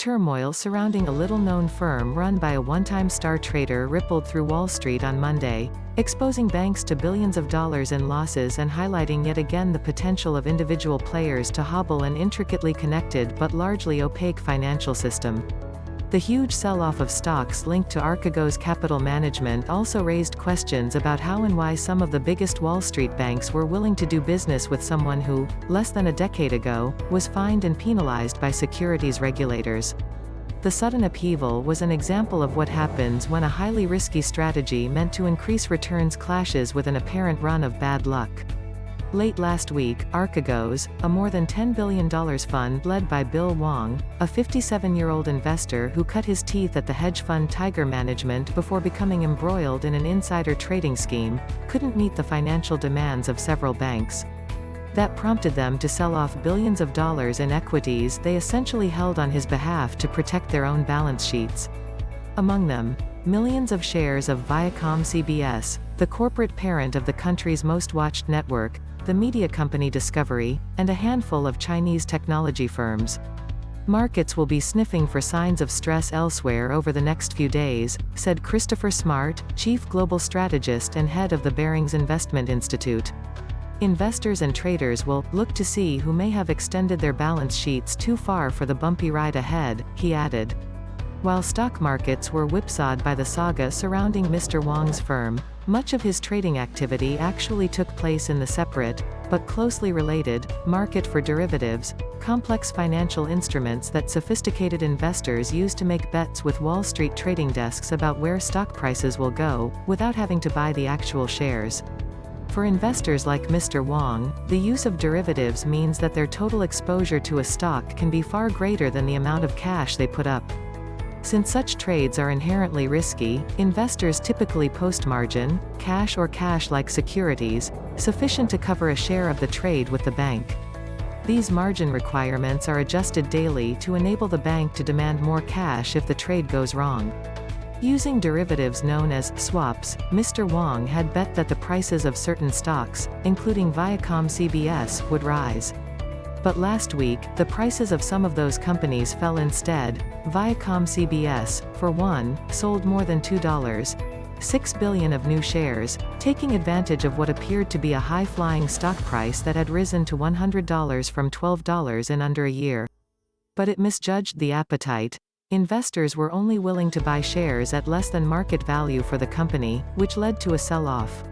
Turmoil surrounding a little-known firm run by a one-time star trader rippled through Wall Street on Monday, exposing banks to billions of dollars in losses and highlighting yet again the potential of individual players to hobble an intricately connected but largely opaque financial system. The huge sell-off of stocks linked to Archegos Capital Management also raised questions about how and why some of the biggest Wall Street banks were willing to do business with someone who, less than a decade ago, was fined and penalized by securities regulators. The sudden upheaval was an example of what happens when a highly risky strategy meant to increase returns clashes with an apparent run of bad luck. Late last week, Archegos, a more than $10 billion fund led by Bill Hwang, a 57-year-old investor who cut his teeth at the hedge fund Tiger Management before becoming embroiled in an insider trading scheme, couldn't meet the financial demands of several banks. That prompted them to sell off billions of dollars in equities they essentially held on his behalf to protect their own balance sheets. Among them, millions of shares of ViacomCBS, the corporate parent of the country's most watched network, the media company Discovery, and a handful of Chinese technology firms. Markets will be sniffing for signs of stress elsewhere over the next few days, said Christopher Smart, chief global strategist and head of the Barings Investment Institute. Investors and traders will look to see who may have extended their balance sheets too far for the bumpy ride ahead, he added. While stock markets were whipsawed by the saga surrounding Mr. Hwang's firm, much of his trading activity actually took place in the separate, but closely related, market for derivatives, complex financial instruments that sophisticated investors use to make bets with Wall Street trading desks about where stock prices will go, without having to buy the actual shares. For investors like Mr. Hwang, the use of derivatives means that their total exposure to a stock can be far greater than the amount of cash they put up. Since such trades are inherently risky, investors typically post margin, cash or cash-like securities, sufficient to cover a share of the trade with the bank. These margin requirements are adjusted daily to enable the bank to demand more cash if the trade goes wrong. Using derivatives known as swaps, Mr. Hwang had bet that the prices of certain stocks, including ViacomCBS, would rise. But last week, the prices of some of those companies fell instead. ViacomCBS, for one, sold more than $2.6 billion of new shares, taking advantage of what appeared to be a high-flying stock price that had risen to $100 from $12 in under a year. But it misjudged the appetite. Investors were only willing to buy shares at less than market value for the company, which led to a sell-off.